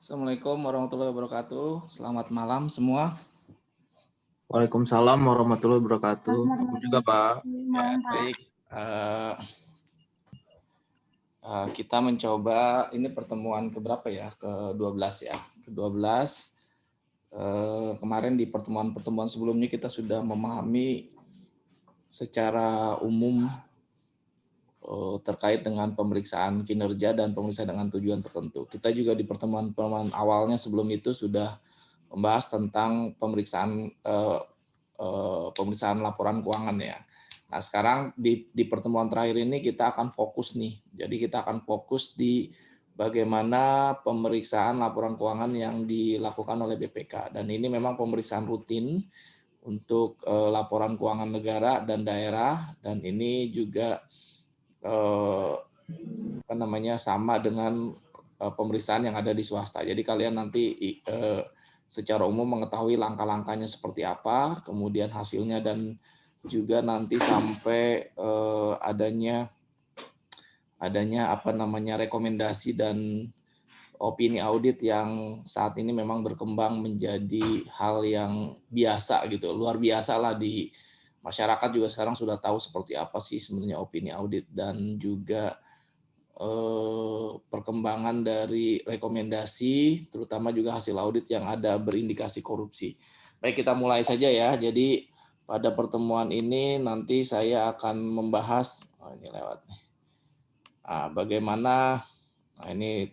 Assalamualaikum warahmatullahi wabarakatuh. Selamat malam semua. Waalaikumsalam warahmatullahi wabarakatuh. Aku juga, Pak. Ya, baik. Kita mencoba, ini pertemuan keberapa ya? Ke-12 ya. Ke-12. Kemarin di pertemuan-pertemuan sebelumnya kita sudah memahami secara umum terkait dengan pemeriksaan kinerja dan pemeriksaan dengan tujuan tertentu. Kita juga di pertemuan-pertemuan awalnya sebelum itu sudah membahas tentang pemeriksaan laporan keuangan ya. Nah sekarang di pertemuan terakhir ini kita akan fokus nih. Jadi kita akan fokus di bagaimana pemeriksaan laporan keuangan yang dilakukan oleh BPK. Dan ini memang pemeriksaan rutin untuk laporan keuangan negara dan daerah. Dan ini juga sama dengan pemeriksaan yang ada di swasta. Jadi kalian nanti secara umum mengetahui langkah-langkahnya seperti apa, kemudian hasilnya, dan juga nanti sampai adanya rekomendasi dan opini audit yang saat ini memang berkembang menjadi hal yang biasa gitu, luar biasa lah di masyarakat juga sekarang sudah tahu seperti apa sih sebenarnya opini audit dan juga perkembangan dari rekomendasi, terutama juga hasil audit yang ada berindikasi korupsi. Baik, kita mulai saja ya. Jadi pada pertemuan ini nanti saya akan membahas, ini lewat nih. Bagaimana, ini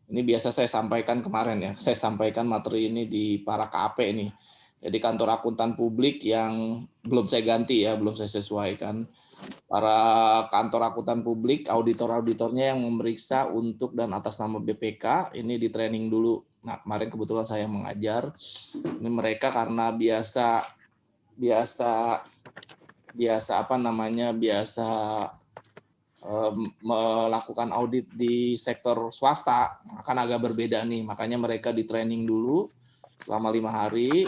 biasa saya sampaikan kemarin ya. Saya sampaikan materi ini di para KAP ini. Jadi kantor akuntan publik yang belum saya ganti ya, belum saya sesuaikan. Para kantor akuntan publik, auditor-auditornya yang memeriksa untuk dan atas nama BPK, ini di training dulu. Nah, kemarin kebetulan saya mengajar. Ini mereka karena biasa melakukan audit di sektor swasta, akan agak berbeda nih. Makanya mereka di training dulu selama 5 hari,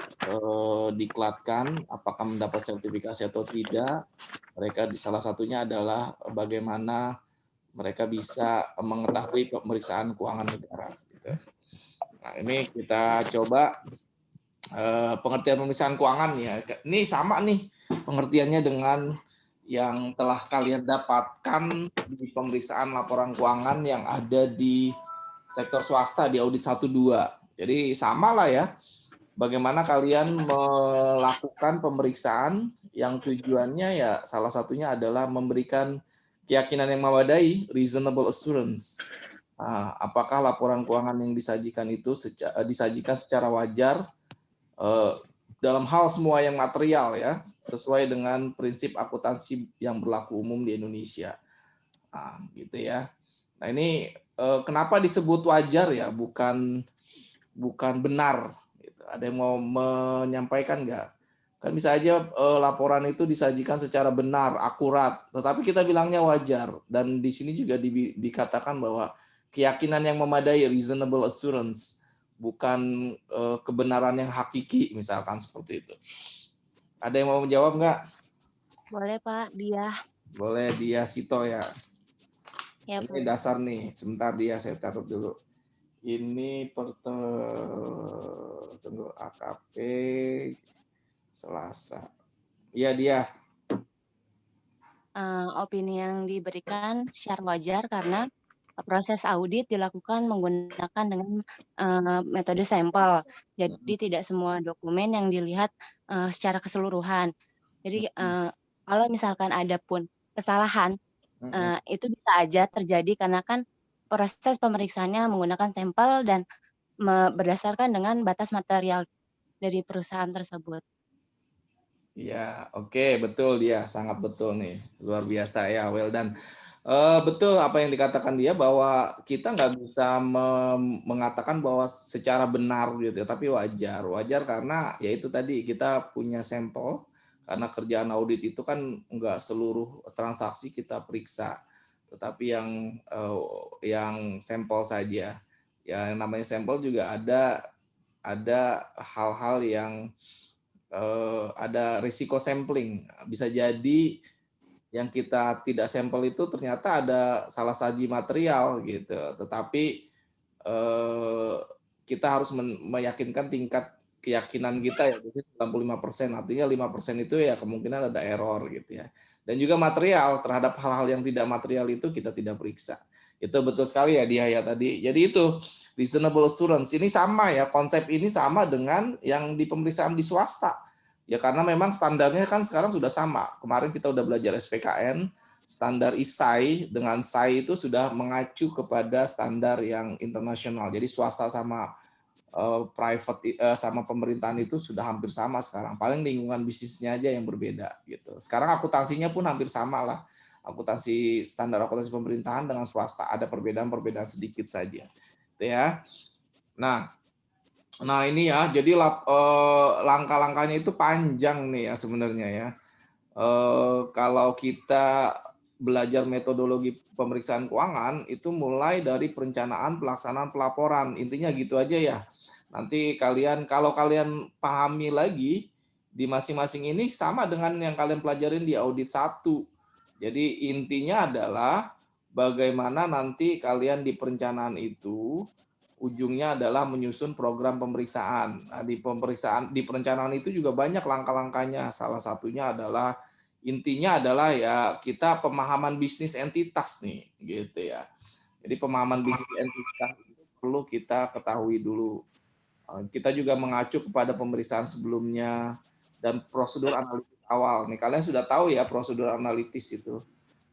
diklatkan apakah mendapat sertifikasi atau tidak. Mereka salah satunya adalah bagaimana mereka bisa mengetahui pemeriksaan keuangan negara. Nah, ini kita coba pengertian pemeriksaan keuangan ya. Ini sama nih pengertiannya dengan yang telah kalian dapatkan di pemeriksaan laporan keuangan yang ada di sektor swasta di audit 1-2. Jadi sama lah ya. Bagaimana kalian melakukan pemeriksaan yang tujuannya ya salah satunya adalah memberikan keyakinan yang memadai, reasonable assurance. Apakah laporan keuangan yang disajikan itu disajikan secara wajar dalam hal semua yang material ya, sesuai dengan prinsip akuntansi yang berlaku umum di Indonesia. Gitu ya. Nah, ini kenapa disebut wajar ya, bukan benar. Ada yang mau menyampaikan nggak? Kan bisa aja laporan itu disajikan secara benar, akurat, tetapi kita bilangnya wajar. Dan di sini juga dikatakan bahwa keyakinan yang memadai, reasonable assurance, bukan kebenaran yang hakiki, misalkan seperti itu. Ada yang mau menjawab nggak? Boleh Pak, Dia. Boleh, Dia Sito ya. Ya, ini Pak. Dasar nih, sebentar Dia, saya catat dulu. Ini tunggu, AKP Selasa. Iya Dia. Opini yang diberikan secara wajar karena proses audit dilakukan menggunakan dengan metode sampel. Jadi tidak semua dokumen yang dilihat secara keseluruhan. Jadi kalau misalkan ada pun kesalahan, itu bisa aja terjadi karena kan proses pemeriksaannya menggunakan sampel dan berdasarkan dengan batas material dari perusahaan tersebut. Iya, oke, betul Dia, sangat betul nih, luar biasa ya, well done. Betul apa yang dikatakan Dia, bahwa kita nggak bisa mengatakan bahwa secara benar gitu, tapi wajar karena ya itu tadi kita punya sampel, karena kerjaan audit itu kan nggak seluruh transaksi kita periksa, tetapi yang sampel saja. Ya namanya sampel juga ada hal-hal yang ada risiko sampling. Bisa jadi yang kita tidak sampel itu ternyata ada salah saji material gitu. Tetapi kita harus meyakinkan tingkat keyakinan kita ya, jadi 95%, artinya 5% itu ya kemungkinan ada error gitu ya. Dan juga material, terhadap hal-hal yang tidak material itu kita tidak periksa. Itu betul sekali ya Dia ya tadi. Jadi itu reasonable assurance ini sama ya, konsep ini sama dengan yang di pemeriksaan di swasta. Ya karena memang standarnya kan sekarang sudah sama. Kemarin kita udah belajar SPKN, standar ISAI dengan SAI itu sudah mengacu kepada standar yang internasional. Jadi swasta sama private sama pemerintahan itu sudah hampir sama sekarang. Paling lingkungan bisnisnya aja yang berbeda gitu. Sekarang akuntansinya pun hampir sama lah. Akuntansi standar akuntansi pemerintahan dengan swasta ada perbedaan-perbedaan sedikit saja. Gitu ya. Nah ini ya. Jadi langkah-langkahnya itu panjang nih ya sebenarnya ya. Kalau kita belajar metodologi pemeriksaan keuangan itu mulai dari perencanaan, pelaksanaan, pelaporan. Intinya gitu aja ya. Nanti kalau kalian pahami lagi di masing-masing ini sama dengan yang kalian pelajarin di audit 1. Jadi intinya adalah bagaimana nanti kalian di perencanaan itu ujungnya adalah menyusun program pemeriksaan. Nah, di perencanaan itu juga banyak langkah-langkahnya. Salah satunya adalah intinya adalah ya kita pemahaman bisnis entitas nih gitu ya. Jadi pemahaman bisnis entitas itu perlu kita ketahui dulu. Kita juga mengacu kepada pemeriksaan sebelumnya dan prosedur analitis awal. Nih kalian sudah tahu ya prosedur analitis itu.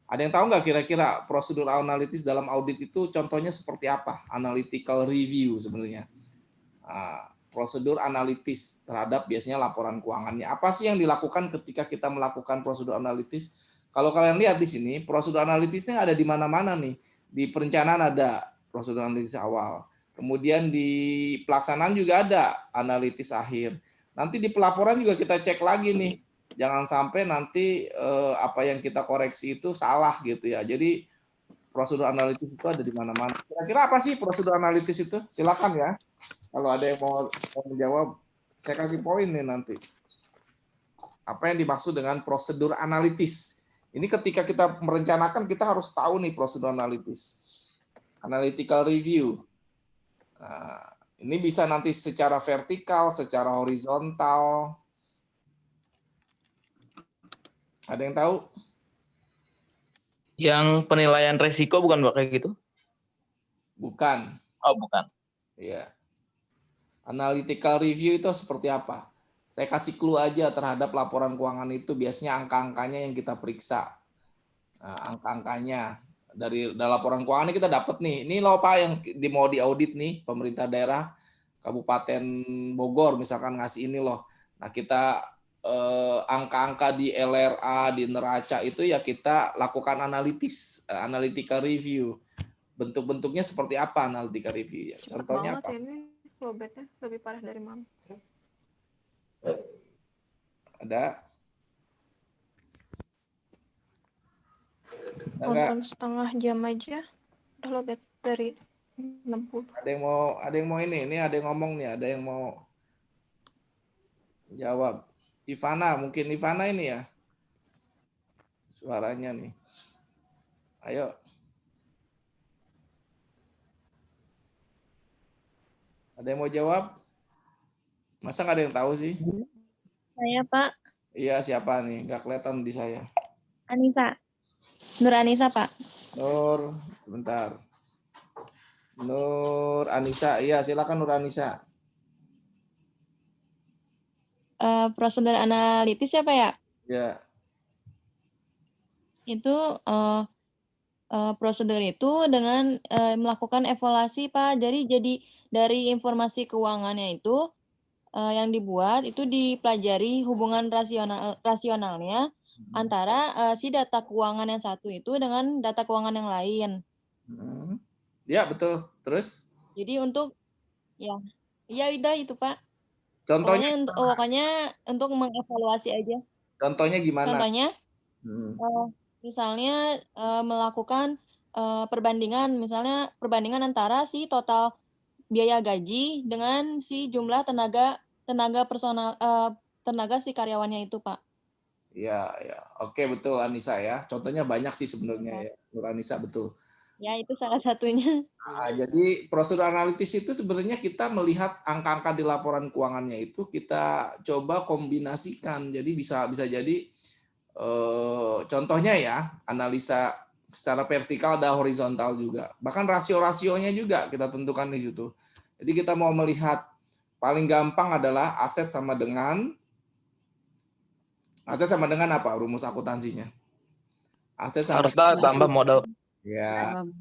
Ada yang tahu nggak kira-kira prosedur analitis dalam audit itu contohnya seperti apa? Analytical review sebenarnya. Prosedur analitis terhadap biasanya laporan keuangannya. Apa sih yang dilakukan ketika kita melakukan prosedur analitis? Kalau kalian lihat di sini, prosedur analitisnya ada di mana-mana nih. Di perencanaan ada prosedur analitis awal. Kemudian di pelaksanaan juga ada analitis akhir. Nanti di pelaporan juga kita cek lagi nih. Jangan sampai nanti apa yang kita koreksi itu salah gitu ya. Jadi prosedur analitis itu ada di mana-mana. Kira-kira apa sih prosedur analitis itu? Silakan ya. Kalau ada yang mau menjawab, saya kasih poin nih nanti. Apa yang dimaksud dengan prosedur analitis? Ini ketika kita merencanakan, kita harus tahu nih prosedur analitis. Analytical review. Nah, ini bisa nanti secara vertikal, secara horizontal. Ada yang tahu? Yang penilaian resiko bukan Pak kayak gitu? Bukan. Oh, bukan. Iya. Analytical review itu seperti apa? Saya kasih clue aja terhadap laporan keuangan itu biasanya angka-angkanya yang kita periksa. Nah, angka-angkanya dari laporan keuangan ini kita dapat nih. Ini loh Pak yang mau diaudit nih pemerintah daerah Kabupaten Bogor misalkan ngasih ini loh. Nah, kita angka-angka di LRA, di neraca itu ya kita lakukan analytical review. Bentuk-bentuknya seperti apa analytical review? Contohnya apa? Ini lobetnya lebih parah dari mama. Ada? Nonton setengah jam aja udah lobet dari 60. Ada yang mau ini ada yang ngomong nih, ada yang mau jawab. Mungkin Ivana ini ya. Suaranya nih. Ayo. Ada yang mau jawab? Masa nggak ada yang tahu sih? Saya Pak. Iya, siapa nih? Nggak kelihatan di saya. Anissa. Nur Anissa Pak. Nur, sebentar. Nur Anissa, iya silakan Nur Anissa. Prosedur analitis ya Pak ya? Ya. Itu prosedur itu dengan melakukan evaluasi Pak. Jadi dari informasi keuangannya itu yang dibuat itu dipelajari hubungan rasionalnya antara si data keuangan yang satu itu dengan data keuangan yang lain. Ya betul. Terus? Jadi untuk ya udah itu Pak. Contohnya Pokoknya untuk mengevaluasi aja. Contohnya gimana? Contohnya misalnya melakukan perbandingan antara si total biaya gaji dengan si jumlah tenaga personal tenaga si karyawannya itu Pak. Ya. Oke betul Anissa ya. Contohnya banyak sih sebenarnya ya. Nur Anissa betul. Ya, itu salah satunya. Nah, jadi prosedur analitis itu sebenarnya kita melihat angka-angka di laporan keuangannya itu kita coba kombinasikan. Jadi bisa jadi contohnya ya, analisa secara vertikal ada horizontal juga. Bahkan rasio-rasionya juga kita tentukan di situ. Jadi kita mau melihat paling gampang adalah aset sama dengan apa rumus akuntansinya? Aset sama Harta tambah modal. ya Tambah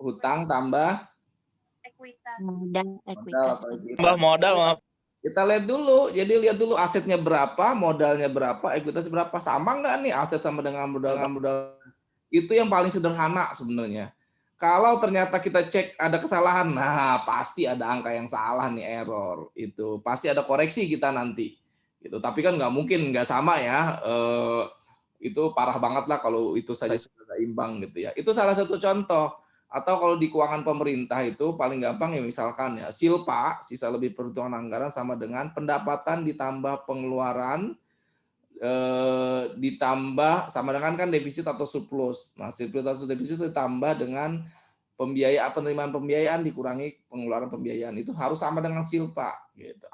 hutang tambah modal modal ekuitas. atau ekuitas. Tambah modal, maaf. Kita lihat dulu, jadi lihat dulu asetnya berapa, modalnya berapa, ekuitas berapa, sama nggak nih aset sama dengan modal. Itu yang paling sederhana sebenarnya. Kalau ternyata kita cek ada kesalahan, nah pasti ada angka yang salah nih, error. Itu pasti ada koreksi kita nanti. Gitu. Tapi kan nggak mungkin nggak sama ya. Itu parah banget lah kalau itu saja sudah nggak imbang gitu ya. Itu salah satu contoh. Atau kalau di keuangan pemerintah itu paling gampang ya misalkan ya SILPA, sisa lebih perhitungan anggaran sama dengan pendapatan ditambah pengeluaran ditambah sama dengan kan defisit atau surplus. Nah, surplus atau defisit ditambah dengan penerimaan pembiayaan dikurangi pengeluaran pembiayaan, itu harus sama dengan SILPA gitu.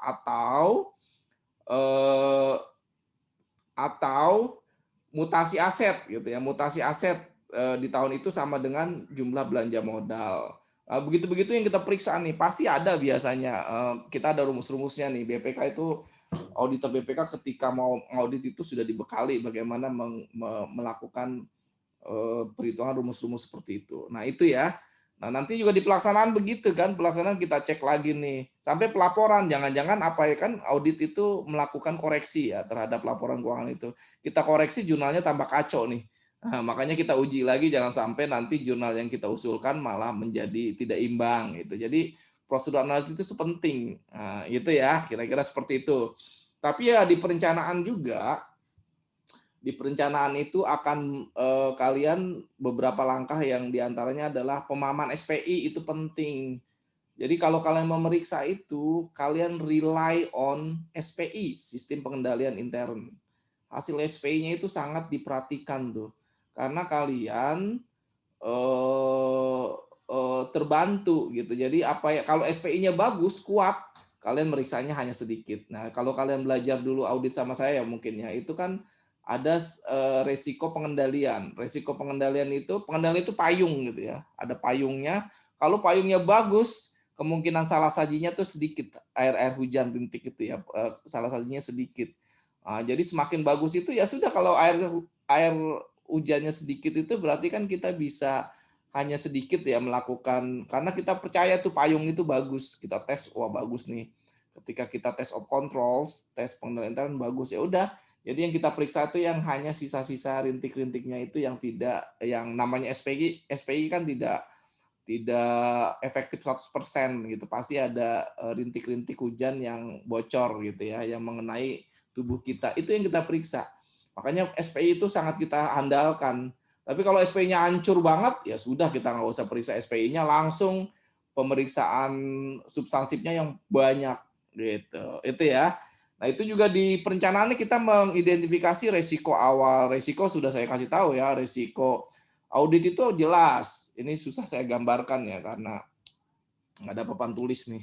Atau mutasi aset gitu ya. Mutasi aset di tahun itu sama dengan jumlah belanja modal. Begitu-begitu yang kita periksa nih, pasti ada biasanya. Kita ada rumus-rumusnya nih. BPK itu, auditor BPK ketika mau audit itu sudah dibekali bagaimana melakukan perhitungan rumus-rumus seperti itu. Nah itu ya. Nah nanti juga di pelaksanaan begitu kan, pelaksanaan kita cek lagi nih. Sampai pelaporan, jangan-jangan apa ya kan audit itu melakukan koreksi ya terhadap laporan keuangan itu. Kita koreksi jurnalnya tambah kacau nih. Nah, makanya kita uji lagi jangan sampai nanti jurnal yang kita usulkan malah menjadi tidak imbang gitu. Jadi prosedur analitis itu penting. Nah, itu ya, kira-kira seperti itu. Tapi ya di perencanaan juga, di perencanaan itu akan kalian beberapa langkah yang diantaranya adalah pemahaman SPI itu penting. Jadi kalau kalian memeriksa itu, kalian rely on SPI, sistem pengendalian intern. Hasil SPI-nya itu sangat diperhatikan tuh, karena kalian terbantu gitu. Jadi apa ya, kalau SPI-nya bagus, kuat, kalian meriksanya hanya sedikit. Nah, kalau kalian belajar dulu audit sama saya mungkin ya, itu kan ada resiko pengendalian. Resiko pengendalian itu payung gitu ya. Ada payungnya. Kalau payungnya bagus, kemungkinan salah sajinya tuh sedikit. Air hujan rintik itu ya, salah sajinya sedikit. Nah, jadi semakin bagus itu ya sudah, kalau air hujannya sedikit itu berarti kan kita bisa hanya sedikit ya melakukan, karena kita percaya tuh payung itu bagus. Kita tes, wah bagus nih. Ketika kita tes of controls, tes pengendalian intern bagus, ya udah. Jadi yang kita periksa itu yang hanya sisa-sisa rintik-rintiknya itu yang tidak, yang namanya SPI kan tidak efektif 100% gitu. Pasti ada rintik-rintik hujan yang bocor gitu ya, yang mengenai tubuh kita. Itu yang kita periksa. Makanya SPI itu sangat kita andalkan. Tapi kalau SPI-nya hancur banget, ya sudah, kita nggak usah periksa SPI-nya, langsung pemeriksaan substantifnya yang banyak gitu. Itu ya. Nah, itu juga di perencanaan kita mengidentifikasi resiko awal. Resiko sudah saya kasih tahu ya, resiko audit itu jelas. Ini susah saya gambarkan ya karena nggak ada papan tulis nih.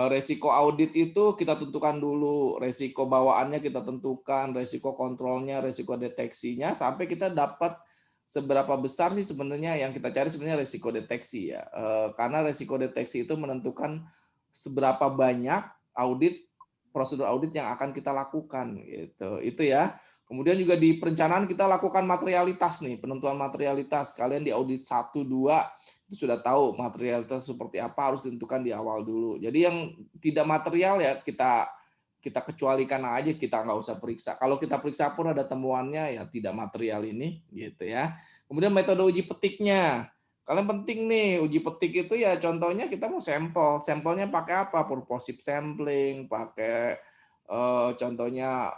Resiko audit itu kita tentukan dulu, resiko bawaannya kita tentukan, resiko kontrolnya, resiko deteksinya, sampai kita dapat seberapa besar sih sebenarnya yang kita cari sebenarnya resiko deteksi ya. Karena resiko deteksi itu menentukan seberapa banyak prosedur audit yang akan kita lakukan gitu. Itu ya. Kemudian juga di perencanaan kita lakukan materialitas nih, penentuan materialitas. Kalian di audit 1 2 itu sudah tahu materialitas seperti apa, harus ditentukan di awal dulu. Jadi yang tidak material ya kita kecualikan aja, kita nggak usah periksa. Kalau kita periksa pun ada temuannya ya tidak material ini gitu ya. Kemudian metode uji petiknya. Kalian penting nih, uji petik itu ya contohnya kita mau sampel. Sampelnya pakai apa? Purposive sampling, pakai contohnya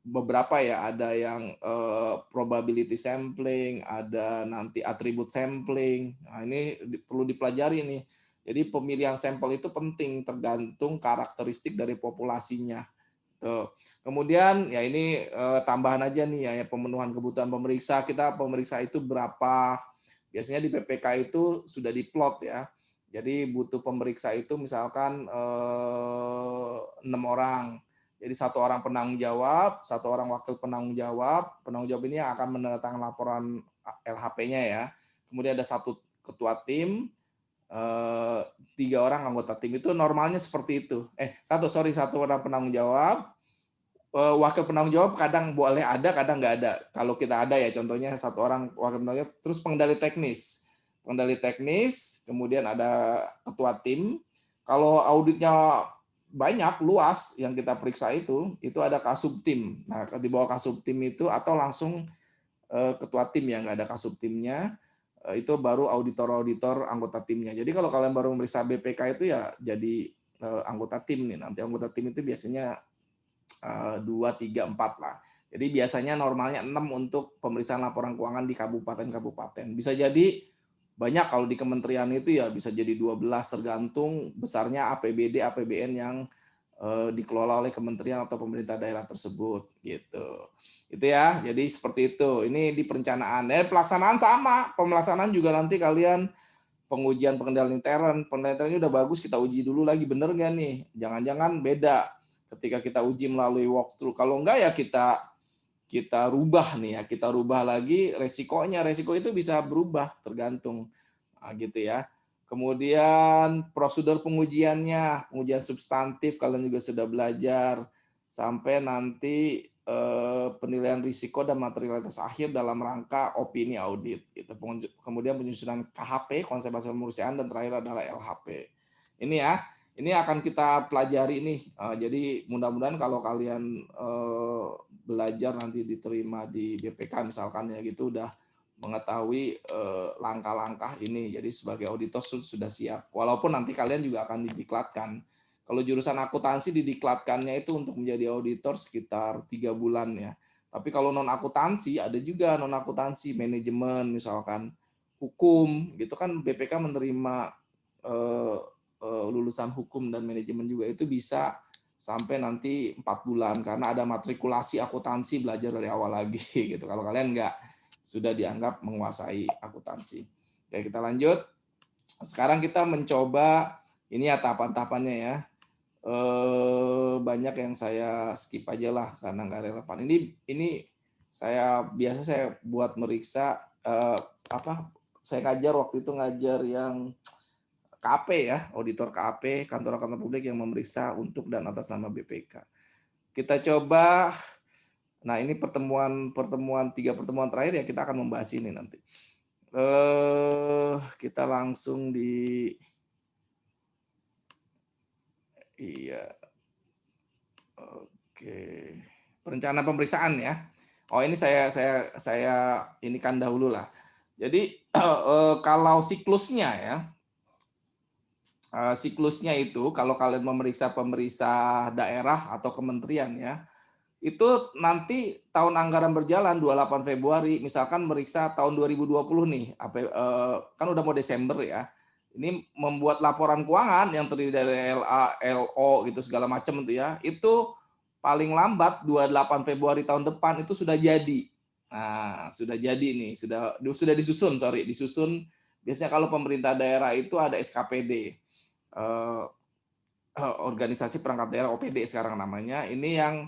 beberapa ya, ada yang probability sampling, ada nanti atribut sampling. Nah, ini perlu dipelajari nih. Jadi pemilihan sampel itu penting, tergantung karakteristik dari populasinya. Tuh. Kemudian ya ini tambahan aja nih ya, pemenuhan kebutuhan pemeriksa. Kita pemeriksa itu berapa Biasanya di PPK itu sudah diplot ya. Jadi butuh pemeriksa itu misalkan 6 orang. Jadi 1 orang penanggung jawab, 1 orang wakil penanggung jawab. Penanggung jawab ini yang akan menandatangani laporan LHP-nya ya. Kemudian ada 1 ketua tim, 3 orang anggota tim. Itu normalnya seperti itu. 1 orang penanggung jawab, wakil penanggung jawab kadang boleh ada, kadang nggak ada. Kalau kita ada ya, contohnya 1 orang wakil penanggung jawab, terus pengendali teknis, kemudian ada ketua tim. Kalau auditnya banyak, luas yang kita periksa itu ada kasubtim. Nah, di bawah kasubtim itu atau langsung ketua tim yang nggak ada kasubtimnya, itu baru auditor-auditor anggota timnya. Jadi kalau kalian baru memeriksa BPK itu ya jadi anggota tim nih. Nanti anggota tim itu biasanya 2, 3, 4 lah. Jadi biasanya normalnya 6 untuk pemeriksaan laporan keuangan di kabupaten-kabupaten. Bisa jadi banyak kalau di kementerian itu ya bisa jadi 12 tergantung besarnya APBD, APBN yang dikelola oleh kementerian atau pemerintah daerah tersebut gitu. Itu ya. Jadi seperti itu. Ini di perencanaan. Pelaksanaan sama. Pemelaksanaan juga nanti kalian pengujian pengendalian intern. Pengendalian intern ini udah bagus, kita uji dulu lagi bener nggak nih? Jangan-jangan beda ketika kita uji melalui walkthrough. Kalau enggak ya kita rubah nih ya, kita rubah lagi resiko itu bisa berubah tergantung gitu ya. Kemudian prosedur pengujian substantif kalian juga sudah belajar sampai nanti penilaian risiko dan materialitas akhir dalam rangka opini audit gitu. Kemudian penyusunan KHP, konsep hasil pemeriksaan, dan terakhir adalah LHP. Ini ya. Ini akan kita pelajari nih. Jadi mudah-mudahan kalau kalian belajar nanti diterima di BPK misalkan ya gitu udah mengetahui langkah-langkah ini. Jadi sebagai auditor sudah siap. Walaupun nanti kalian juga akan didiklatkan. Kalau jurusan akuntansi didiklatkannya itu untuk menjadi auditor sekitar 3 bulan ya. Tapi kalau non akuntansi ada juga non akuntansi, manajemen misalkan, hukum gitu kan BPK menerima lulusan hukum dan manajemen juga itu bisa sampai nanti 4 bulan karena ada matrikulasi akuntansi, belajar dari awal lagi gitu. Kalau kalian nggak sudah dianggap menguasai akuntansi. Oke, kita lanjut. Sekarang kita mencoba ini ya tahapan-tahapannya ya. Banyak yang saya skip aja lah karena nggak relevan. Ini saya buat meriksa saya ngajar waktu itu yang KAP ya, auditor KAP, kantor akuntan publik yang memeriksa untuk dan atas nama BPK. Kita coba, nah ini 3 pertemuan terakhir ya kita akan membahas ini nanti. Kita langsung oke, perencanaan pemeriksaan ya. Oh ini saya inikan dahulu lah. Jadi kalau siklusnya ya. Siklusnya itu kalau kalian memeriksa pemeriksa daerah atau kementerian ya, itu nanti tahun anggaran berjalan 28 Februari, misalkan meriksa tahun 2020 nih, kan udah mau Desember ya, ini membuat laporan keuangan yang terdiri dari LA, LO gitu segala macam itu ya, itu paling lambat 28 Februari tahun depan itu sudah jadi. Nah, sudah jadi nih, sudah disusun biasanya kalau pemerintah daerah itu ada SKPD. Organisasi Perangkat Daerah OPD sekarang namanya, ini yang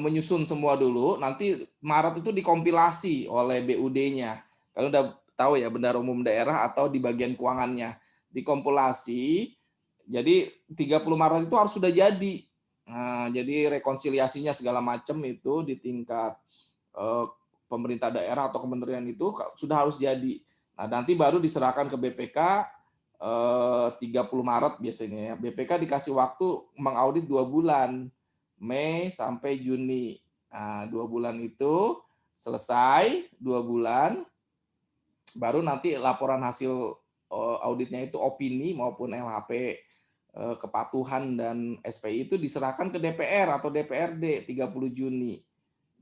menyusun semua dulu, nanti Maret itu dikompilasi oleh BUD-nya. Kalian udah tahu ya, Bendahara Umum Daerah atau di bagian keuangannya. Dikompilasi, jadi 30 Maret itu harus sudah jadi. Nah, jadi rekonsiliasinya segala macam itu di tingkat pemerintah daerah atau kementerian itu sudah harus jadi. Nah, nanti baru diserahkan ke BPK 30 Maret biasanya ya. BPK dikasih waktu mengaudit 2 bulan, Mei sampai Juni. Nah, 2 bulan itu selesai 2 bulan, baru nanti laporan hasil auditnya itu opini maupun LHP, kepatuhan dan SPI itu diserahkan ke DPR atau DPRD 30 Juni.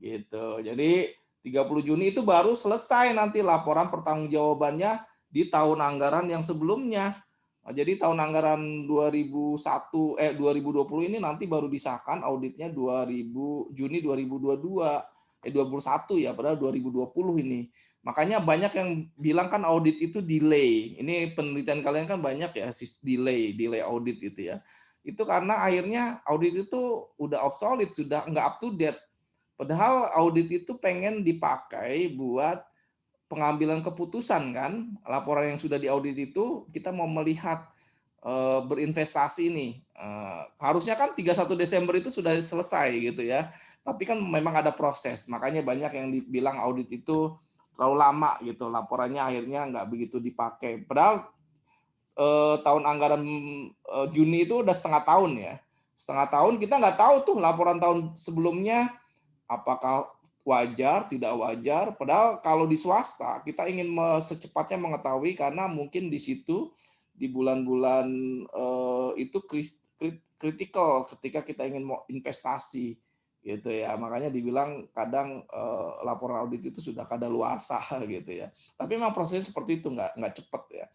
Gitu. Jadi 30 Juni itu baru selesai nanti laporan pertanggungjawabannya di tahun anggaran yang sebelumnya. Nah, jadi tahun anggaran 2020 ini nanti baru disahkan auditnya Juni 2022. 2021 ya, padahal 2020 ini. Makanya banyak yang bilang kan audit itu delay. Ini penelitian kalian kan banyak ya, delay audit itu ya. Itu karena akhirnya audit itu udah obsolete, sudah nggak up to date. Padahal audit itu pengen dipakai buat pengambilan keputusan kan. Laporan yang sudah diaudit itu kita mau melihat berinvestasi nih. Harusnya kan 31 Desember itu sudah selesai gitu ya. Tapi kan memang ada proses. Makanya banyak yang dibilang audit itu terlalu lama gitu. Laporannya akhirnya nggak begitu dipakai. Padahal tahun anggaran Juni itu udah setengah tahun ya. Setengah tahun kita nggak tahu tuh laporan tahun sebelumnya apakah wajar, tidak wajar. Padahal kalau di swasta kita ingin secepatnya mengetahui karena mungkin di situ di bulan-bulan itu kritikal ketika kita ingin mau investasi gitu ya. Makanya dibilang kadang laporan audit itu sudah kadaluarsa gitu ya. Tapi memang prosesnya seperti itu, nggak cepat ya.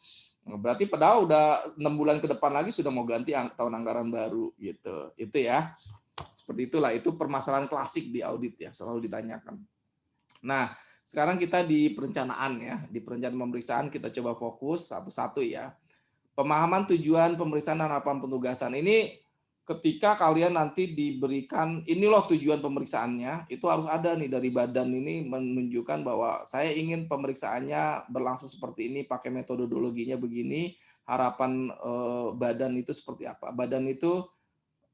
Berarti padahal udah 6 bulan ke depan lagi sudah mau ganti tahun anggaran baru gitu. Itu ya. Seperti itulah, itu permasalahan klasik di audit ya, selalu ditanyakan. Nah, sekarang kita di perencanaan ya. Di perencanaan pemeriksaan kita coba fokus satu-satu ya. Pemahaman tujuan pemeriksaan dan harapan penugasan. Ini ketika kalian nanti diberikan, ini loh tujuan pemeriksaannya, itu harus ada nih dari badan ini menunjukkan bahwa saya ingin pemeriksaannya berlangsung seperti ini, pakai metodologinya begini, harapan badan itu seperti apa. Badan itu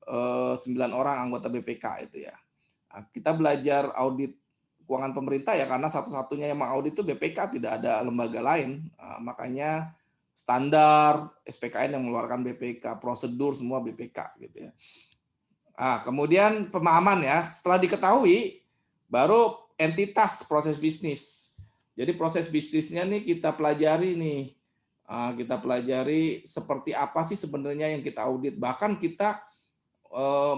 9 orang anggota BPK itu ya. Nah, kita belajar audit keuangan pemerintah ya karena satu-satunya yang mengaudit itu BPK, tidak ada lembaga lain. Nah, makanya standar SPKN yang mengeluarkan BPK, prosedur semua BPK gitu ya. Nah, kemudian pemahaman ya, setelah diketahui baru entitas proses bisnis. Jadi proses bisnisnya nih kita pelajari nih. Kita pelajari seperti apa sih sebenarnya yang kita audit. Bahkan kita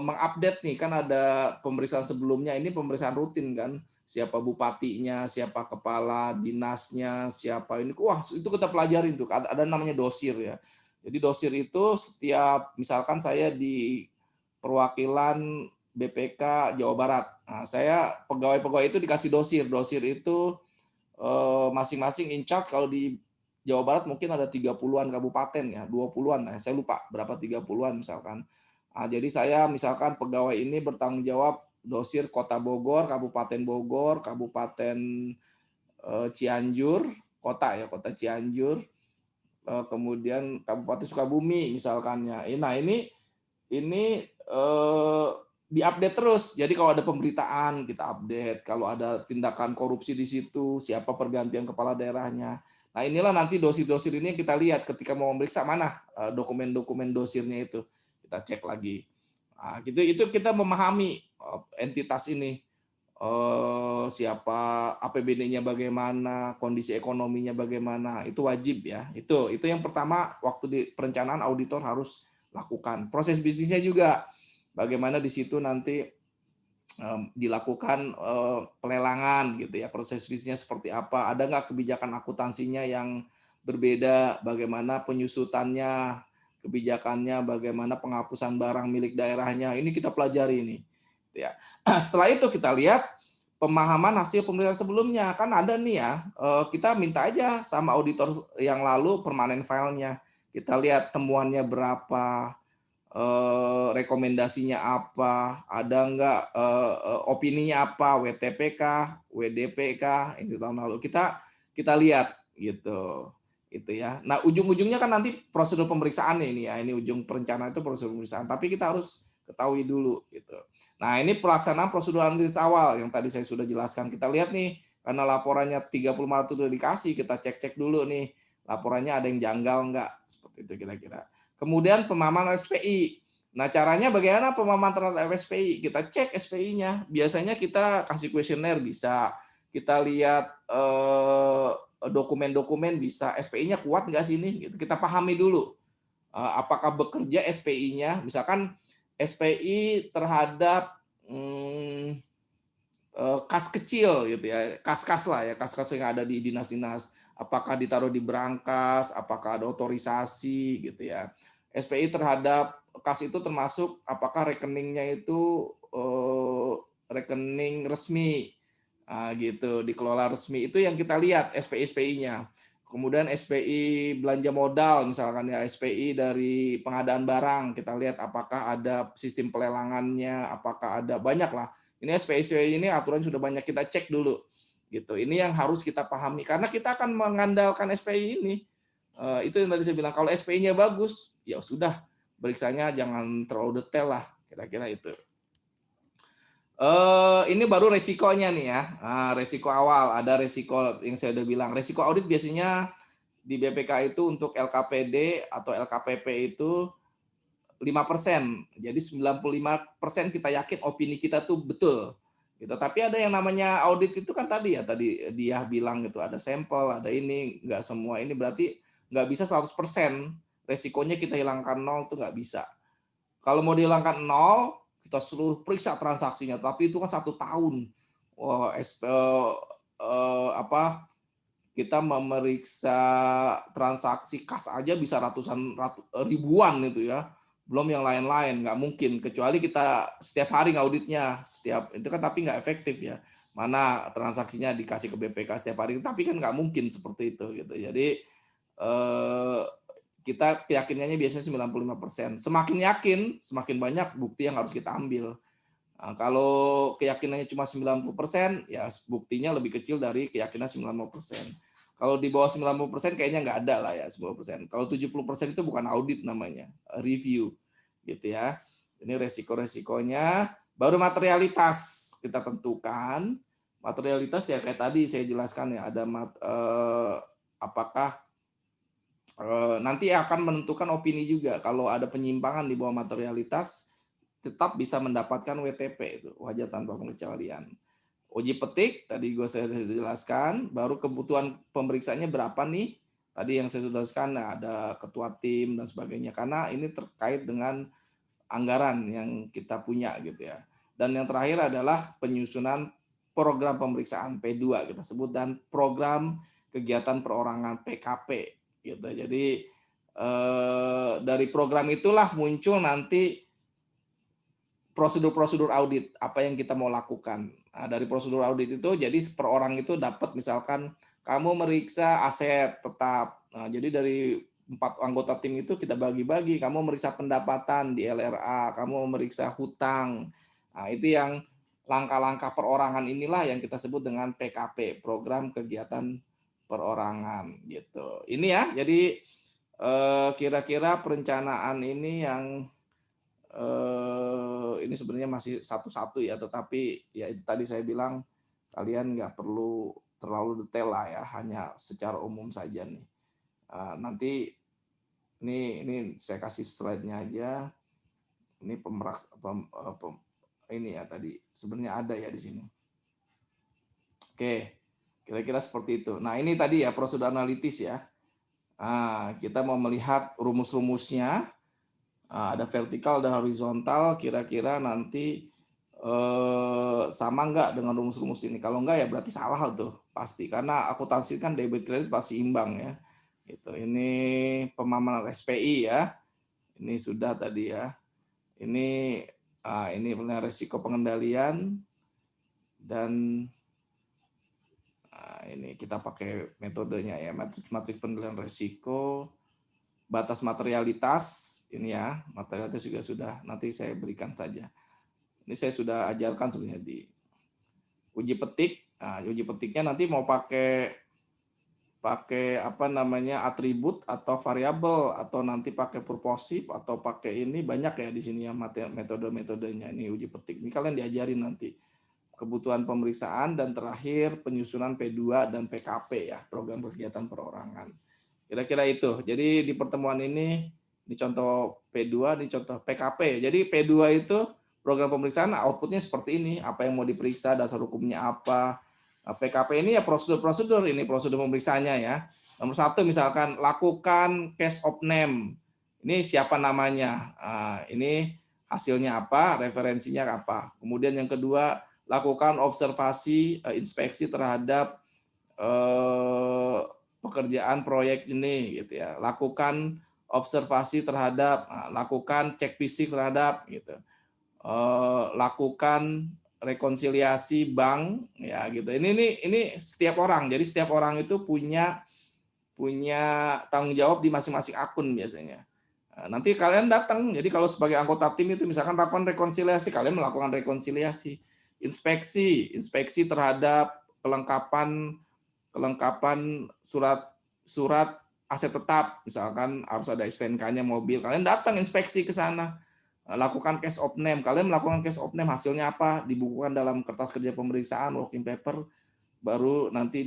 mengupdate nih, kan ada pemeriksaan sebelumnya, ini pemeriksaan rutin kan, siapa bupatinya, siapa kepala dinasnya, siapa ini, wah itu kita pelajari tuh, ada namanya dosir ya. Jadi dosir itu setiap, misalkan saya di perwakilan BPK Jawa Barat, nah, saya pegawai-pegawai itu dikasih dosir itu masing-masing in charge. Kalau di Jawa Barat mungkin ada 30-an kabupaten ya, 20-an, nah, saya lupa berapa, 30-an misalkan. Nah, jadi saya misalkan pegawai ini bertanggung jawab dosir Kota Bogor, Kabupaten Bogor, Kabupaten Cianjur, kota Cianjur, kemudian Kabupaten Sukabumi misalkannya. Nah ini diupdate terus. Jadi kalau ada pemberitaan kita update, kalau ada tindakan korupsi di situ, siapa pergantian kepala daerahnya. Nah inilah nanti dosir-dosir ini kita lihat ketika mau memeriksa mana dokumen-dokumen dosirnya itu. Kita cek lagi. Nah, gitu, itu kita memahami entitas ini, siapa, APBD-nya bagaimana, kondisi ekonominya bagaimana, itu wajib ya. Itu yang pertama waktu di perencanaan auditor harus lakukan. Proses bisnisnya juga bagaimana di situ nanti dilakukan pelelangan gitu ya, proses bisnisnya seperti apa, ada nggak kebijakan akuntansinya yang berbeda, bagaimana penyusutannya, kebijakannya, bagaimana penghapusan barang milik daerahnya, ini kita pelajari ini. Ya. Setelah itu kita lihat pemahaman hasil pemeriksaan sebelumnya, kan ada nih ya, kita minta aja sama auditor yang lalu permanen filenya, kita lihat temuannya berapa, rekomendasinya apa, ada nggak opininya apa, WTPK, WDPK, itu tahun lalu kita lihat gitu. Itu ya. Nah, ujung-ujungnya kan nanti prosedur pemeriksaan ini ya. Ini ujung perencanaan itu prosedur pemeriksaan. Tapi kita harus ketahui dulu gitu. Nah, ini pelaksanaan prosedur analisis awal yang tadi saya sudah jelaskan. Kita lihat nih, karena laporannya 30 Maret itu dikasih, kita cek-cek dulu nih. Laporannya ada yang janggal nggak? Seperti itu kira-kira. Kemudian pemahaman SPI. Nah, caranya bagaimana pemahaman terhadap SPI? Kita cek SPI-nya. Biasanya kita kasih kuesioner bisa. Kita lihat dokumen-dokumen bisa, SPI-nya kuat nggak sih ini? Kita pahami dulu. Apakah bekerja SPI-nya, misalkan SPI terhadap kas kecil gitu ya, kas-kas lah ya, kas-kas yang ada di dinas-dinas, apakah ditaruh di berangkas, apakah ada otorisasi gitu ya. SPI terhadap kas itu termasuk apakah rekeningnya itu rekening resmi, Gitu. Dikelola resmi itu yang kita lihat SPI-SPI-nya. Kemudian SPI belanja modal misalkan ya, SPI dari pengadaan barang, kita lihat apakah ada sistem pelelangannya, apakah ada, banyak lah. Ini SPI ini aturan sudah banyak, kita cek dulu. Gitu. Ini yang harus kita pahami karena kita akan mengandalkan SPI ini. Itu yang tadi saya bilang, kalau SPI-nya bagus, ya sudah, periksanya jangan terlalu detail lah, kira-kira itu. Ini baru resikonya nih ya. Resiko awal, ada resiko yang saya udah bilang. Resiko audit biasanya di BPK itu untuk LKPD atau LKPP itu 5%. Jadi 95% kita yakin opini kita tuh betul. Gitu. Tapi ada yang namanya audit itu kan tadi dia bilang gitu, ada sampel, ada ini, nggak semua ini, berarti nggak bisa 100%. Resikonya kita hilangkan 0 tuh nggak bisa. Kalau mau dihilangkan 0, kita seluruh periksa transaksinya, tapi itu kan 1 tahun. Wah, kita memeriksa transaksi kas aja bisa ribuan itu ya, belum yang lain-lain, nggak mungkin, kecuali kita setiap hari ngauditnya, itu kan tapi nggak efektif ya, mana transaksinya dikasih ke BPK setiap hari, tapi kan nggak mungkin seperti itu gitu. Jadi kita keyakinannya biasanya 95%. Semakin yakin, semakin banyak bukti yang harus kita ambil. Nah, kalau keyakinannya cuma 90%, ya buktinya lebih kecil dari keyakinan 90%. Kalau di bawah 90% kayaknya nggak ada lah ya 10%. Kalau 70% itu bukan audit namanya, review. Gitu ya. Ini resiko-resikonya. Baru materialitas kita tentukan. Materialitas ya kayak tadi saya jelaskan ya, ada apakah nanti akan menentukan opini juga. Kalau ada penyimpangan di bawah materialitas, tetap bisa mendapatkan WTP, itu wajar tanpa pengecualian. Uji petik tadi saya jelaskan. Baru kebutuhan pemeriksaannya berapa nih? Tadi yang saya jelaskan ada ketua tim dan sebagainya. Karena ini terkait dengan anggaran yang kita punya gitu ya. Dan yang terakhir adalah penyusunan program pemeriksaan P2 kita sebut, dan program kegiatan perorangan PKP. Gitu. Jadi dari program itulah muncul nanti prosedur-prosedur audit apa yang kita mau lakukan. Nah, dari prosedur audit itu jadi per orang itu dapat, misalkan kamu meriksa aset tetap. Nah, jadi dari 4 anggota tim itu kita bagi-bagi. Kamu meriksa pendapatan di LRA, kamu meriksa hutang. Nah, itu yang langkah-langkah perorangan inilah yang kita sebut dengan PKP, program kegiatan perorangan gitu. Ini ya, jadi kira-kira perencanaan ini yang ini sebenarnya masih satu-satu ya, tetapi ya itu tadi saya bilang kalian nggak perlu terlalu detail lah ya, hanya secara umum saja nih. Nanti ini saya kasih slide-nya aja. Ini ini ya tadi sebenarnya ada ya di sini. Oke. Kira-kira seperti itu. Nah, ini tadi ya prosedur analitis ya. Nah, kita mau melihat rumus-rumusnya. Ada vertikal, ada horizontal. Kira-kira nanti sama nggak dengan rumus-rumus ini? Kalau nggak ya berarti salah tuh pasti. Karena akuntansi kan debit kredit pasti imbang ya. Gitu. Ini pemahaman SPI ya. Ini sudah tadi ya. Ini resiko pengendalian, dan ini kita pakai metodenya ya, matrik pengendalian risiko, batas materialitas, ini ya, materialitas juga sudah, nanti saya berikan saja. Ini saya sudah ajarkan sebenarnya di uji petik. Nah, uji petiknya nanti mau pakai apa namanya, atribut atau variabel, atau nanti pakai purposif, atau pakai ini, banyak ya di sini ya metode-metodenya. Ini uji petik. Ini kalian diajarin nanti. Kebutuhan pemeriksaan, dan terakhir penyusunan P2 dan PKP ya, program kegiatan perorangan. Kira-kira itu. Jadi di pertemuan ini contoh P2, ini contoh PKP. Jadi P2 itu program pemeriksaan, outputnya seperti ini, apa yang mau diperiksa, dasar hukumnya apa. PKP ini ya prosedur-prosedur, ini prosedur pemeriksaannya ya. Nomor 1 misalkan lakukan case of name. Ini siapa namanya, ini hasilnya apa, referensinya apa. Kemudian yang kedua, lakukan observasi, inspeksi terhadap pekerjaan proyek ini gitu ya. Lakukan observasi terhadap, lakukan cek fisik terhadap gitu. Lakukan rekonsiliasi bank ya gitu. Ini setiap orang. Jadi setiap orang itu punya tanggung jawab di masing-masing akun biasanya. Nah, nanti kalian datang. Jadi kalau sebagai anggota tim itu misalkan melakukan rekonsiliasi, kalian melakukan rekonsiliasi, inspeksi terhadap kelengkapan surat aset tetap, misalkan harus ada STNK-nya mobil, kalian datang inspeksi ke sana, lakukan case of name, kalian melakukan case of name, hasilnya apa, dibukukan dalam kertas kerja pemeriksaan, working paper, baru nanti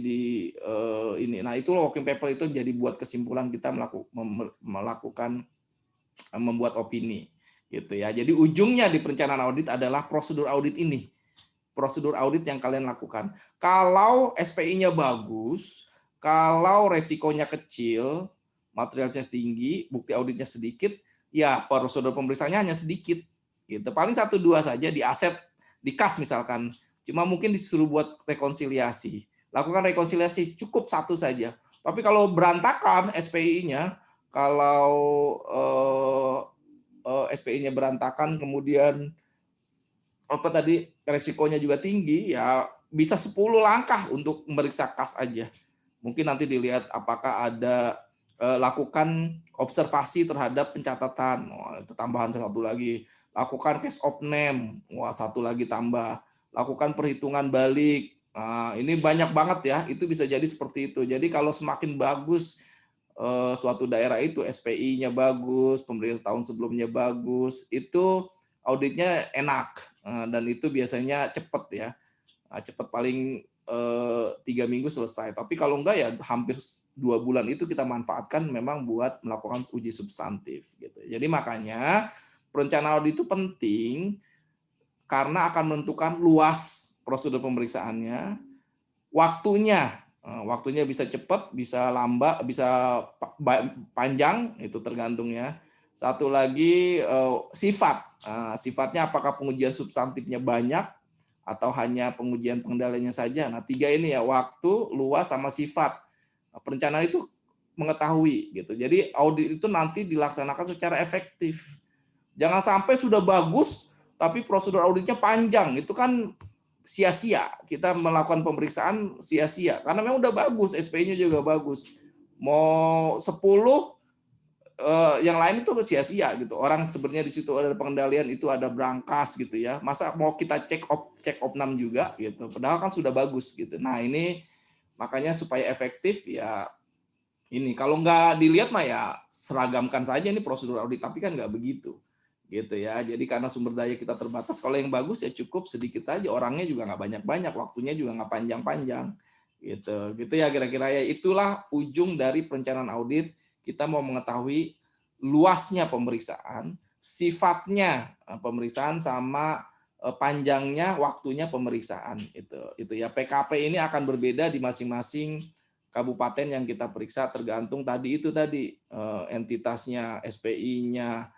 ini. Nah, itu working paper itu jadi buat kesimpulan kita melakukan membuat opini gitu ya. Jadi ujungnya di perencanaan audit adalah prosedur audit ini. Prosedur audit yang kalian lakukan. Kalau SPI-nya bagus, kalau resikonya kecil, materialnya tinggi, bukti auditnya sedikit, ya prosedur pemeriksaannya hanya sedikit. Gitu. Paling 1-2 saja di aset, di kas misalkan. Cuma mungkin disuruh buat rekonsiliasi. Lakukan rekonsiliasi cukup 1 saja. Tapi kalau berantakan SPI-nya, kalau SPI-nya berantakan, kemudian resikonya juga tinggi, ya bisa 10 langkah untuk memeriksa kas aja. Mungkin nanti dilihat apakah ada lakukan observasi terhadap pencatatan. Itu tambahan 1 lagi. Lakukan case of name. 1 lagi tambah. Lakukan perhitungan balik. Nah, ini banyak banget ya. Itu bisa jadi seperti itu. Jadi kalau semakin bagus suatu daerah itu, SPI-nya bagus, pemerintah tahun sebelumnya bagus, itu auditnya enak, dan itu biasanya cepat ya, cepat paling 3 minggu selesai. Tapi kalau enggak ya hampir 2 bulan itu kita manfaatkan memang buat melakukan uji substantif gitu. Jadi makanya perencanaan audit itu penting karena akan menentukan luas prosedur pemeriksaannya, waktunya bisa cepat, bisa lambat, bisa panjang, itu tergantung ya. Satu lagi sifatnya apakah pengujian substantifnya banyak atau hanya pengujian pengendaliannya saja. Nah, 3 ini ya, waktu, luas, sama sifat. Perencanaan itu mengetahui gitu. Jadi audit itu nanti dilaksanakan secara efektif. Jangan sampai sudah bagus tapi prosedur auditnya panjang. Itu kan sia-sia. Kita melakukan pemeriksaan sia-sia karena memang udah bagus, SPI-nya juga bagus. Mau 10 yang lain itu sia-sia gitu. Orang sebenarnya di situ ada pengendalian, itu ada brankas gitu ya. Masa mau kita cek opnam juga gitu. Padahal kan sudah bagus gitu. Nah, ini makanya supaya efektif ya ini. Kalau nggak dilihat mah ya seragamkan saja ini prosedur audit, tapi kan nggak begitu. Gitu ya. Jadi karena sumber daya kita terbatas, kalau yang bagus ya cukup sedikit saja, orangnya juga nggak banyak-banyak, waktunya juga nggak panjang-panjang. Gitu ya kira-kira ya. Itulah ujung dari perencanaan audit. Kita mau mengetahui luasnya pemeriksaan, sifatnya pemeriksaan, sama panjangnya waktunya pemeriksaan. Itu ya. PKP ini akan berbeda di masing-masing kabupaten yang kita periksa, tergantung tadi entitasnya, SPI-nya,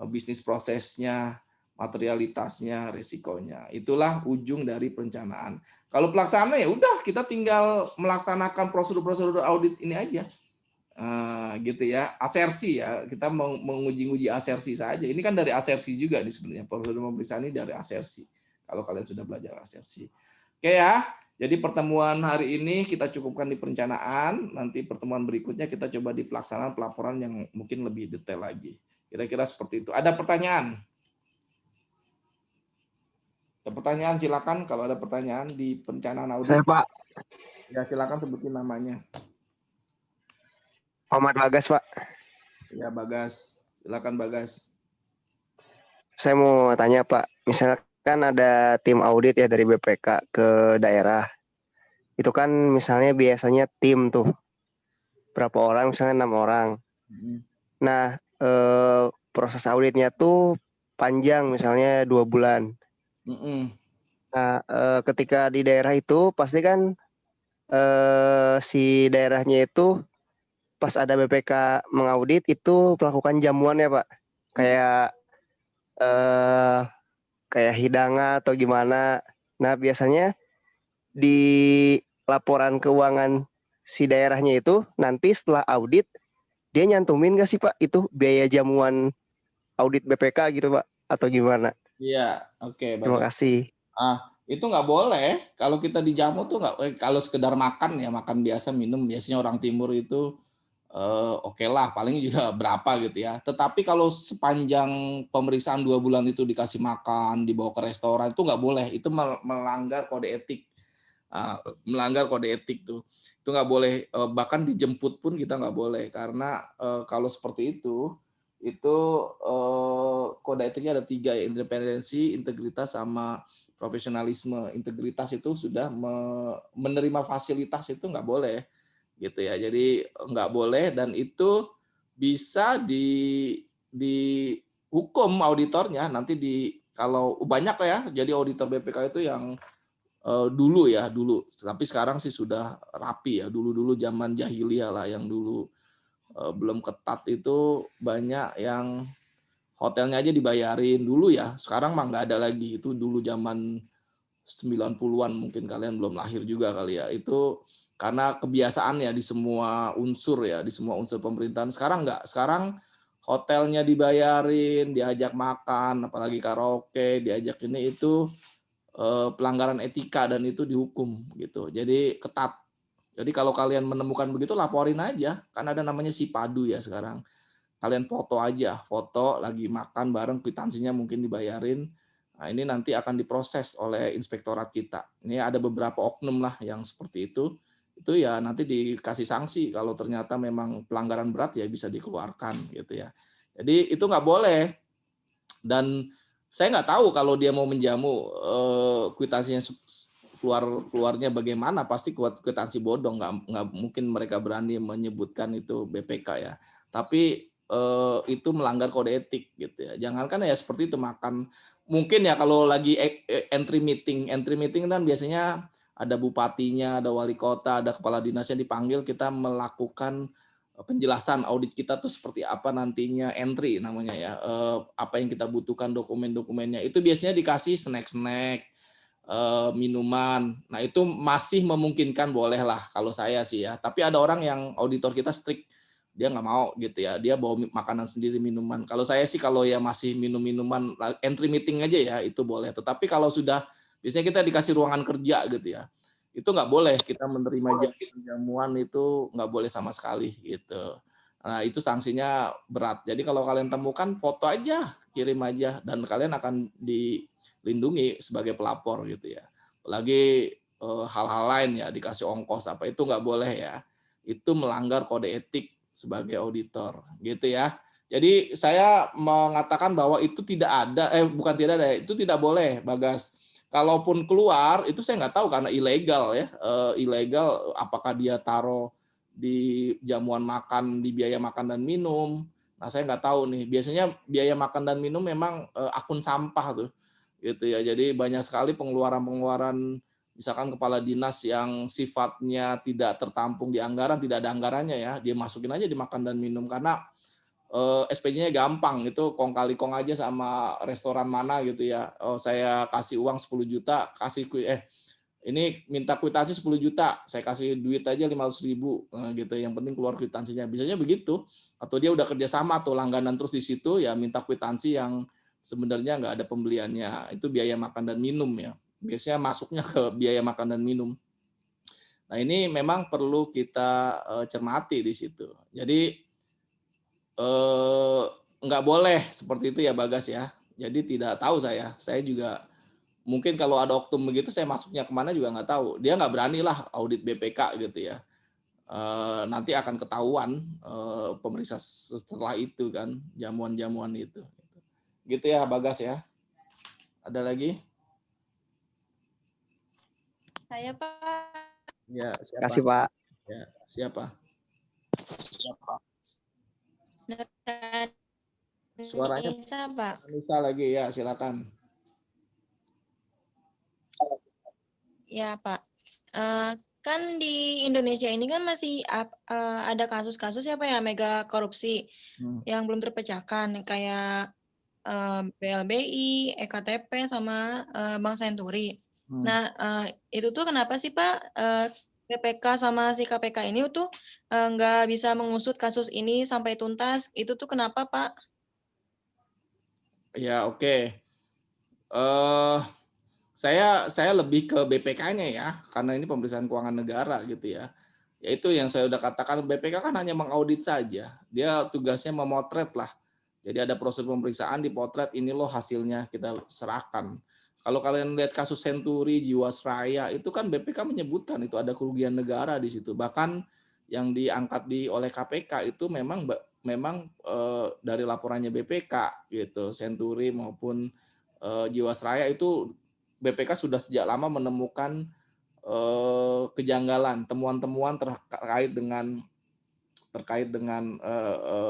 bisnis prosesnya, materialitasnya, risikonya. Itulah ujung dari perencanaan. Kalau pelaksanaan ya udah, kita tinggal melaksanakan prosedur-prosedur audit ini aja. Gitu ya. Asersi ya, kita menguji asersi saja. Ini kan dari asersi juga nih sebenarnya, prosedur pemeriksaan ini dari asersi. Kalau kalian sudah belajar asersi. Oke ya. Jadi pertemuan hari ini kita cukupkan di perencanaan. Nanti pertemuan berikutnya kita coba di pelaksanaan pelaporan yang mungkin lebih detail lagi. Kira-kira seperti itu. Ada pertanyaan? Ada pertanyaan, silakan kalau ada pertanyaan di perencanaan audit. Saya Pak. Ya, silakan sebutin namanya. Muhammad Bagas, Pak. Ya, Bagas. Silakan Bagas. Saya mau tanya, Pak. Misalkan ada tim audit ya dari BPK ke daerah. Itu kan misalnya biasanya tim tuh. Berapa orang? Misalnya 6 orang. Nah, proses auditnya tuh panjang, misalnya 2 bulan. Nah, ketika di daerah itu pasti kan si daerahnya itu pas ada BPK mengaudit itu melakukan jamuan ya Pak, kayak hidangan atau gimana. Nah, biasanya di laporan keuangan si daerahnya itu nanti setelah audit dia nyantumin nggak sih Pak itu biaya jamuan audit BPK gitu Pak, atau gimana? Iya, oke. Terima kasih. Itu nggak boleh. Kalau kita dijamu tuh nggak, kalau sekedar makan ya, makan biasa, minum, biasanya orang timur itu oke lah, paling juga berapa gitu ya. Tetapi kalau sepanjang pemeriksaan 2 bulan itu dikasih makan, dibawa ke restoran, itu nggak boleh. Itu melanggar kode etik. Melanggar kode etik tuh. Itu nggak boleh, bahkan dijemput pun kita nggak boleh. Karena kalau seperti itu kode etiknya ada 3 ya, independensi, integritas, sama profesionalisme. Integritas itu sudah menerima fasilitas itu nggak boleh gitu ya. Jadi nggak boleh, dan itu bisa dihukum auditornya nanti kalau banyak ya. Jadi auditor BPK itu yang dulu ya, tapi sekarang sih sudah rapi ya. Dulu zaman jahiliyah lah, yang dulu belum ketat itu banyak yang hotelnya aja dibayarin dulu ya. Sekarang mah nggak ada lagi. Itu dulu zaman 90-an, mungkin kalian belum lahir juga kali ya. Itu karena kebiasaan ya di semua unsur ya, di semua unsur pemerintahan. Sekarang nggak. Sekarang hotelnya dibayarin, diajak makan, apalagi karaoke, diajak ini, itu pelanggaran etika dan itu dihukum gitu. Jadi ketat. Jadi kalau kalian menemukan begitu, laporin aja. Kan ada namanya Sipadu ya sekarang. Kalian foto aja, foto lagi makan bareng, kwitansinya mungkin dibayarin. Nah, ini nanti akan diproses oleh inspektorat kita. Ini ada beberapa oknum lah yang seperti itu. Itu ya nanti dikasih sanksi. Kalau ternyata memang pelanggaran berat ya bisa dikeluarkan gitu ya. Jadi itu nggak boleh. Dan saya nggak tahu kalau dia mau menjamu kwitansinya keluarnya bagaimana. Pasti kwitansi bodong, nggak mungkin mereka berani menyebutkan itu BPK ya. Tapi itu melanggar kode etik gitu ya. Jangankan ya seperti itu makan. Mungkin ya kalau lagi entry meeting kan biasanya ada bupatinya, ada wali kota, ada kepala dinasnya dipanggil, kita melakukan penjelasan audit kita tuh seperti apa nantinya, entry namanya ya. Apa yang kita butuhkan, dokumen-dokumennya. Itu biasanya dikasih snack-snack, minuman. Nah, itu masih memungkinkan, boleh lah kalau saya sih ya. Tapi ada orang yang auditor kita strict, dia nggak mau gitu ya. Dia bawa makanan sendiri, minuman. Kalau saya sih kalau ya masih minum-minuman, entry meeting aja ya, itu boleh. Tetapi kalau sudah, biasanya kita dikasih ruangan kerja gitu ya, itu nggak boleh kita menerima jamuan, itu nggak boleh sama sekali gitu. Nah, itu sanksinya berat. Jadi kalau kalian temukan, foto aja, kirim aja, dan kalian akan dilindungi sebagai pelapor gitu ya. Apalagi hal-hal lain ya, dikasih ongkos apa, itu nggak boleh ya. Itu melanggar kode etik sebagai auditor gitu ya. Jadi saya mengatakan bahwa itu tidak ada, bukan tidak ada, itu tidak boleh, Bagas. Kalaupun keluar, itu saya nggak tahu karena ilegal ya. Ilegal, apakah dia taruh di jamuan makan, di biaya makan dan minum. Nah, saya nggak tahu nih. Biasanya biaya makan dan minum memang akun sampah tuh, gitu ya. Jadi banyak sekali pengeluaran-pengeluaran, misalkan kepala dinas yang sifatnya tidak tertampung di anggaran, tidak ada anggarannya ya, dia masukin aja di makan dan minum, karena SPJ-nya gampang, itu kong kali kong aja sama restoran mana gitu ya. Saya kasih uang 10 juta, ini minta kwitansi 10 juta, saya kasih duit aja 500.000 gitu. Yang penting keluar kwitansinya. Biasanya begitu. Atau dia udah kerjasama tuh, langganan terus di situ ya, minta kwitansi yang sebenarnya nggak ada pembeliannya. Itu biaya makan dan minum ya. Biasanya masuknya ke biaya makan dan minum. Nah, ini memang perlu kita cermati di situ. Jadi nggak boleh seperti itu ya, Bagas ya. Jadi tidak tahu saya juga mungkin kalau ada oknum begitu, saya masuknya kemana juga nggak tahu. Dia nggak berani lah audit BPK gitu ya. Nanti akan ketahuan pemeriksa setelah itu kan, jamuan-jamuan itu. Gitu ya, Bagas ya. Ada lagi? Saya, Pak. Ya, Terima kasih, Pak. Ya, siapa? Suaranya Nisa, Pak. Nisa lagi ya, silakan. Ya, Pak. Kan di Indonesia ini kan masih ada kasus-kasus ya, Pak ya, mega korupsi yang belum terpecahkan, kayak BLBI, EKTP, sama Bank Senturi. Nah, itu tuh kenapa sih, Pak, BPK sama si KPK ini tuh nggak bisa mengusut kasus ini sampai tuntas? Itu tuh kenapa, Pak? Ya, oke. Saya lebih ke BPK-nya ya, karena ini pemeriksaan keuangan negara gitu ya. Yaitu yang saya udah katakan, BPK kan hanya mengaudit saja. Dia tugasnya memotret lah. Jadi ada proses pemeriksaan, dipotret, ini loh hasilnya, kita serahkan. Kalau kalian lihat kasus Senturi, Jiwasraya, itu kan BPK menyebutkan itu ada kerugian negara di situ. Bahkan yang diangkat oleh KPK itu memang dari laporannya BPK gitu, Senturi maupun Jiwasraya itu BPK sudah sejak lama menemukan kejanggalan, temuan-temuan terkait dengan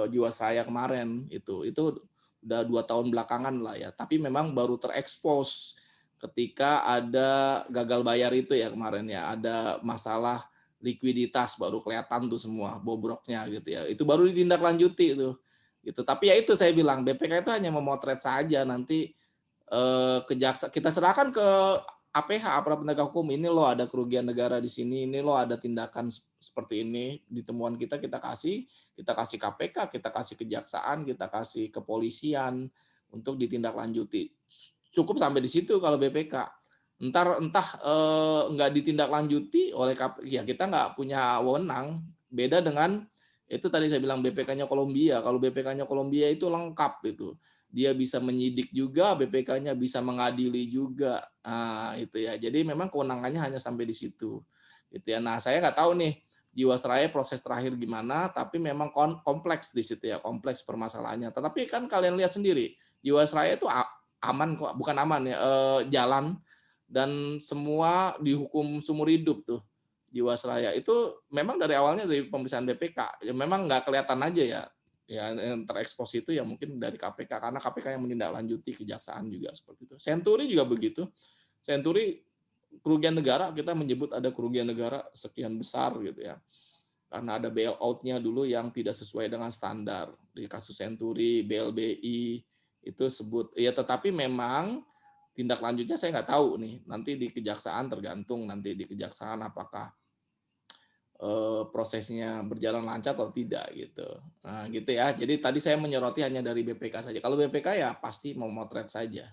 Jiwasraya kemarin itu udah 2 tahun belakangan lah ya. Tapi memang baru terekspos ketika ada gagal bayar itu ya kemarin ya, ada masalah likuiditas baru kelihatan tuh semua bobroknya gitu ya. Itu baru ditindaklanjuti itu. Gitu. Tapi ya itu saya bilang BPK itu hanya memotret saja, nanti kita serahkan ke APH, aparat penegak hukum, ini loh ada kerugian negara di sini, ini loh ada tindakan seperti ini di temuan kita kasih KPK, kita kasih kejaksaan, kita kasih kepolisian untuk ditindaklanjuti. Cukup sampai di situ kalau BPK. Entah nggak ditindaklanjuti oleh KPK, ya kita nggak punya wewenang. Beda dengan itu tadi saya bilang BPK-nya Kolombia. Kalau BPK-nya Kolombia itu lengkap itu. Dia bisa menyidik juga, BPK-nya bisa mengadili juga. Nah, itu ya. Jadi memang kewenangannya hanya sampai di situ. Gitu ya. Nah, saya nggak tahu nih Jiwasraya proses terakhir gimana, tapi memang kompleks di situ ya, kompleks permasalahannya. Tetapi kan kalian lihat sendiri, Jiwasraya itu aman kok, bukan aman ya, jalan dan semua dihukum seumur hidup tuh. Jiwasraya itu memang dari awalnya dari pemeriksaan BPK, ya memang nggak kelihatan aja ya. Ya, yang terekspos itu ya mungkin dari KPK, karena KPK yang menindaklanjuti, kejaksaan juga seperti itu. Senturi juga begitu. Senturi kerugian negara, kita menyebut ada kerugian negara sekian besar gitu ya. Karena ada bailout-nya dulu yang tidak sesuai dengan standar. Di kasus Senturi, BLBI itu sebut ya, tetapi memang tindak lanjutnya saya nggak tahu nih. Nanti di kejaksaan tergantung nanti di kejaksaan apakah prosesnya berjalan lancar atau tidak gitu. Nah, gitu ya. Jadi tadi saya menyoroti hanya dari BPK saja. Kalau BPK ya pasti memotret saja.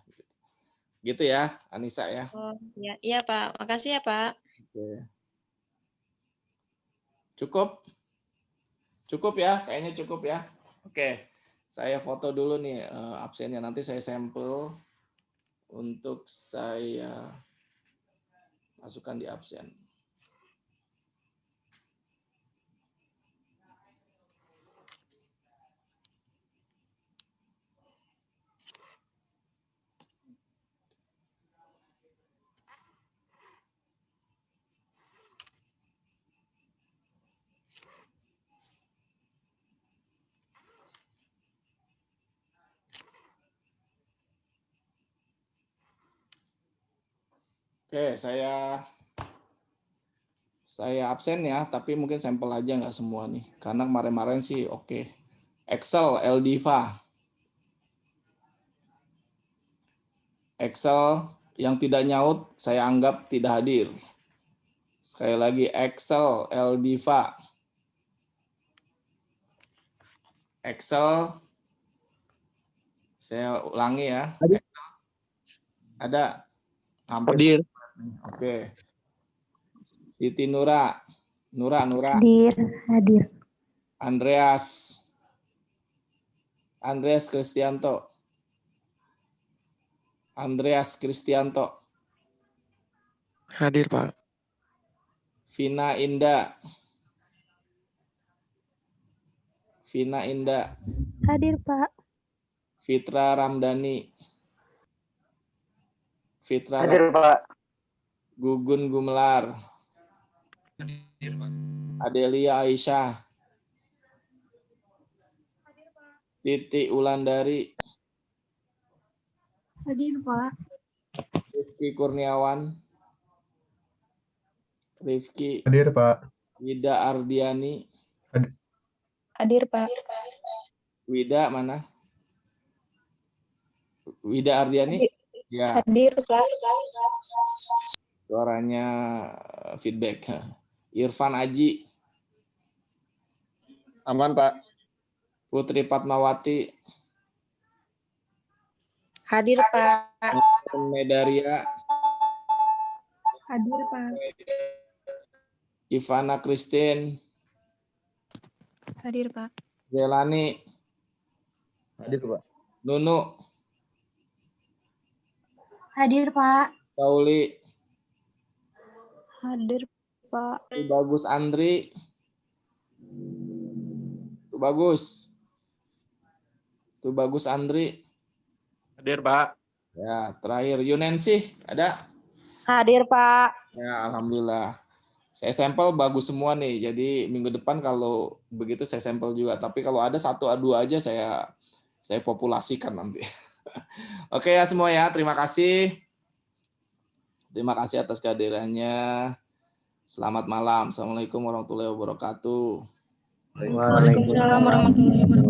Gitu ya, Anissa ya. Oh, ya, iya Pak. Makasih ya Pak. Oke. Cukup? Cukup ya, kayaknya cukup ya. Oke. Saya foto dulu nih absennya, nanti saya sampel untuk saya masukkan di absen. Oke, saya absen ya, tapi mungkin sampel aja nggak semua nih. Karena kemarin-kemarin sih oke. Excel, Eldiva. Excel yang tidak nyaut saya anggap tidak hadir. Sekali lagi, Excel, Eldiva. Excel, saya ulangi ya. Ada? Hadir. Oke. Siti Nura. Nura. Hadir. Andreas Kristianto. Hadir, Pak. Vina Indah. Hadir, Pak. Fitra Ramdhani. Hadir Pak. Gugun Gumelar. Hadir, Pak. Adelia Aisyah. Titi Ulandari. Hadir, Pak. Rifki Kurniawan. Hadir, Pak. Wida Ardiani. Hadir Pak. Wida mana? Wida Ardiani? Ya. Hadir Pak. Suaranya feedback. Irfan Aji. Aman Pak. Putri Fatmawati. Hadir Pak. Medaria. Hadir, Pak. Ivana Christine, Hadir, Pak. Zelani, Hadir, Pak. Nunu, Hadir, Pak. Sauli, Hadir, Pak. Bagus Andri, Bagus Andri. Hadir, Pak. Ya, terakhir Yunensi, ada? Hadir, Pak. Ya, alhamdulillah. Saya sampel bagus semua nih. Jadi minggu depan kalau begitu saya sampel juga. Tapi kalau ada 1 2 aja saya populasikan nanti. Oke ya semua ya, terima kasih. Terima kasih atas kehadirannya. Selamat malam. Assalamualaikum warahmatullahi wabarakatuh. Waalaikumsalam warahmatullahi wabarakatuh.